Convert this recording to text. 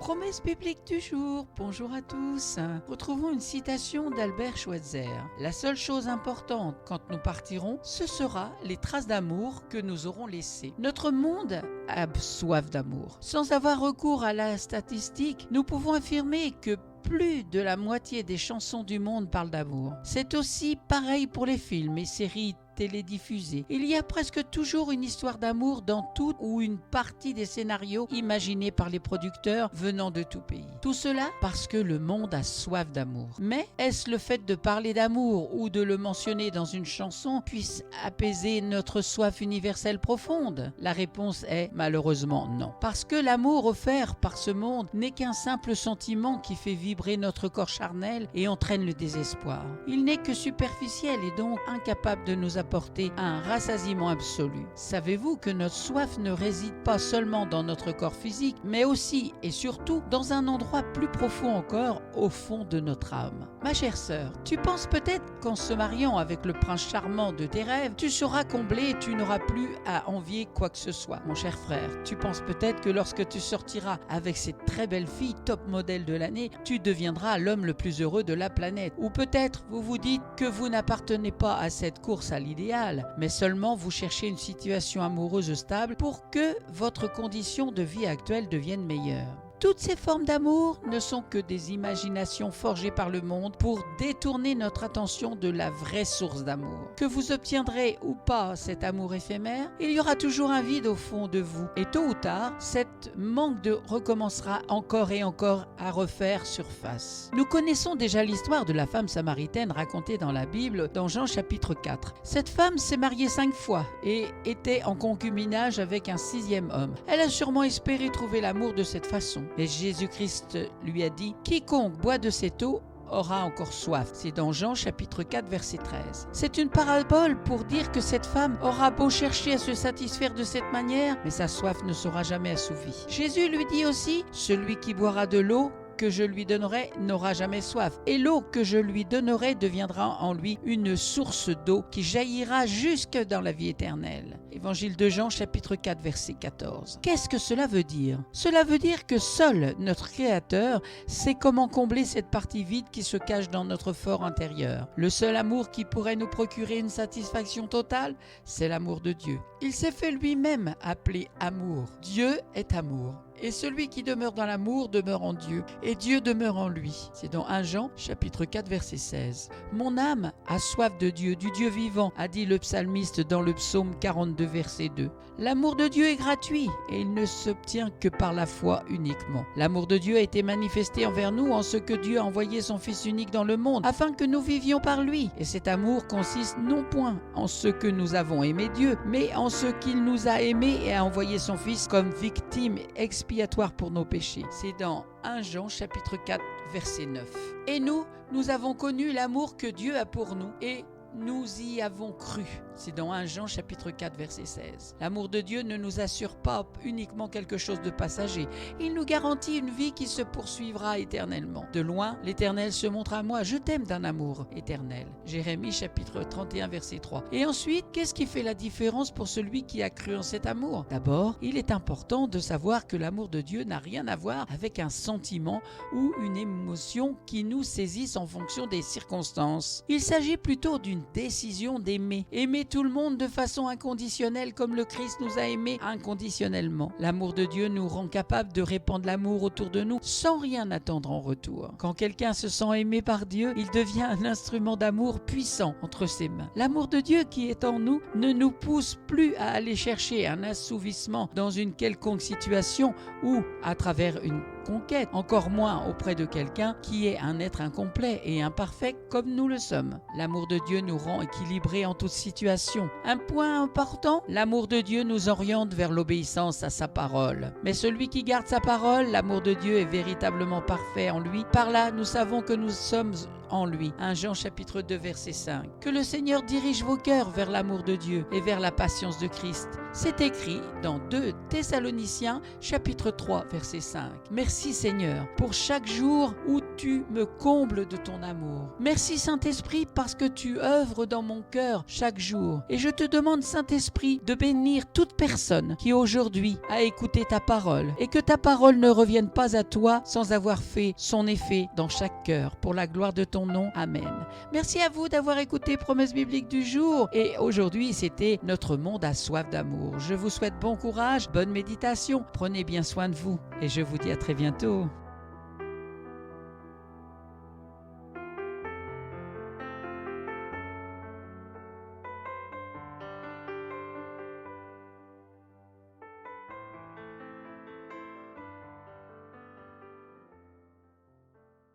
Promesse biblique du jour, bonjour à tous. Retrouvons une citation d'Albert Schweitzer. La seule chose importante quand nous partirons, ce sera les traces d'amour que nous aurons laissées. Notre monde a soif d'amour. Sans avoir recours à la statistique, nous pouvons affirmer que plus de la moitié des chansons du monde parlent d'amour. C'est aussi pareil pour les films et séries télédiffusées. Il y a presque toujours une histoire d'amour dans tout ou une partie des scénarios imaginés par les producteurs venant de tout pays. Tout cela parce que le monde a soif d'amour. Mais est-ce le fait de parler d'amour ou de le mentionner dans une chanson puisse apaiser notre soif universelle profonde? La réponse est malheureusement non. Parce que l'amour offert par ce monde n'est qu'un simple sentiment qui fait vibrer notre corps charnel et entraîne le désespoir. Il n'est que superficiel et donc incapable de nous apporter un rassasiement absolu. Savez-vous que notre soif ne réside pas seulement dans notre corps physique, mais aussi et surtout dans un endroit plus profond encore, au fond de notre âme? Ma chère sœur, tu penses peut-être qu'en se mariant avec le prince charmant de tes rêves, tu seras comblé et tu n'auras plus à envier quoi que ce soit. Mon cher frère, tu penses peut-être que lorsque tu sortiras avec cette très belle fille, top modèle de l'année, tu deviendras l'homme le plus heureux de la planète. Ou peut-être vous vous dites que vous n'appartenez pas à cette course à l'idéal, mais seulement vous cherchez une situation amoureuse stable pour que votre condition de vie actuelle devienne meilleure. Toutes ces formes d'amour ne sont que des imaginations forgées par le monde pour détourner notre attention de la vraie source d'amour. Que vous obtiendrez ou pas cet amour éphémère, il y aura toujours un vide au fond de vous. Et tôt ou tard, cette manque recommencera encore et encore à refaire surface. Nous connaissons déjà l'histoire de la femme samaritaine racontée dans la Bible, dans Jean chapitre 4. Cette femme s'est mariée 5 fois et était en concubinage avec un 6e homme. Elle a sûrement espéré trouver l'amour de cette façon. Mais Jésus-Christ lui a dit « Quiconque boit de cette eau aura encore soif ». C'est dans Jean chapitre 4 verset 13. C'est une parabole pour dire que cette femme aura beau chercher à se satisfaire de cette manière, mais sa soif ne sera jamais assouvie. Jésus lui dit aussi « Celui qui boira de l'eau que je lui donnerai n'aura jamais soif, et l'eau que je lui donnerai deviendra en lui une source d'eau qui jaillira jusque dans la vie éternelle. » Évangile de Jean, chapitre 4, verset 14. Qu'est-ce que cela veut dire? Cela veut dire que seul notre Créateur sait comment combler cette partie vide qui se cache dans notre fort intérieur. Le seul amour qui pourrait nous procurer une satisfaction totale, c'est l'amour de Dieu. Il s'est fait lui-même appeler amour. Dieu est amour. Et celui qui demeure dans l'amour demeure en Dieu, et Dieu demeure en lui. C'est dans 1 Jean, chapitre 4, verset 16. Mon âme a soif de Dieu, du Dieu vivant, a dit le psalmiste dans le psaume 42, verset 2. L'amour de Dieu est gratuit, et il ne s'obtient que par la foi uniquement. L'amour de Dieu a été manifesté envers nous en ce que Dieu a envoyé son Fils unique dans le monde, afin que nous vivions par lui. Et cet amour consiste non point en ce que nous avons aimé Dieu, mais en ce qu'il nous a aimés et a envoyé son Fils comme victime expiatoire pour nos péchés. C'est dans 1 Jean chapitre 4 verset 9. Et nous avons connu l'amour que Dieu a pour nous et nous y avons cru. C'est dans 1 Jean chapitre 4 verset 16. L'amour de Dieu ne nous assure pas uniquement quelque chose de passager. Il nous garantit une vie qui se poursuivra éternellement. De loin, l'Éternel se montre à moi. Je t'aime d'un amour éternel. Jérémie chapitre 31 verset 3. Et ensuite, qu'est-ce qui fait la différence pour celui qui a cru en cet amour? D'abord, il est important de savoir que l'amour de Dieu n'a rien à voir avec un sentiment ou une émotion qui nous saisissent en fonction des circonstances. Il s'agit plutôt d'une décision d'aimer. Aimer tout le monde de façon inconditionnelle comme le Christ nous a aimés inconditionnellement. L'amour de Dieu nous rend capables de répandre l'amour autour de nous sans rien attendre en retour. Quand quelqu'un se sent aimé par Dieu, il devient un instrument d'amour puissant entre ses mains. L'amour de Dieu qui est en nous ne nous pousse plus à aller chercher un assouvissement dans une quelconque situation ou à travers une conquête, encore moins auprès de quelqu'un qui est un être incomplet et imparfait comme nous le sommes. L'amour de Dieu nous rend équilibrés en toute situation. Un point important, l'amour de Dieu nous oriente vers l'obéissance à sa parole. Mais celui qui garde sa parole, l'amour de Dieu est véritablement parfait en lui. Par là, nous savons que nous sommes en lui. 1 Jean chapitre 2 verset 5. Que le Seigneur dirige vos cœurs vers l'amour de Dieu et vers la patience de Christ. C'est écrit dans 2 Thessaloniciens chapitre 3 verset 5. Merci Seigneur pour chaque jour où tu me combles de ton amour. Merci Saint-Esprit parce que tu œuvres dans mon cœur chaque jour. Et je te demande Saint-Esprit de bénir toute personne qui aujourd'hui a écouté ta parole et que ta parole ne revienne pas à toi sans avoir fait son effet dans chaque cœur. Pour la gloire de ton nom, Amen. Merci à vous d'avoir écouté Promesse biblique du jour. Et aujourd'hui, c'était Notre monde a soif d'amour. Je vous souhaite bon courage, bonne méditation. Prenez bien soin de vous et je vous dis à très bientôt.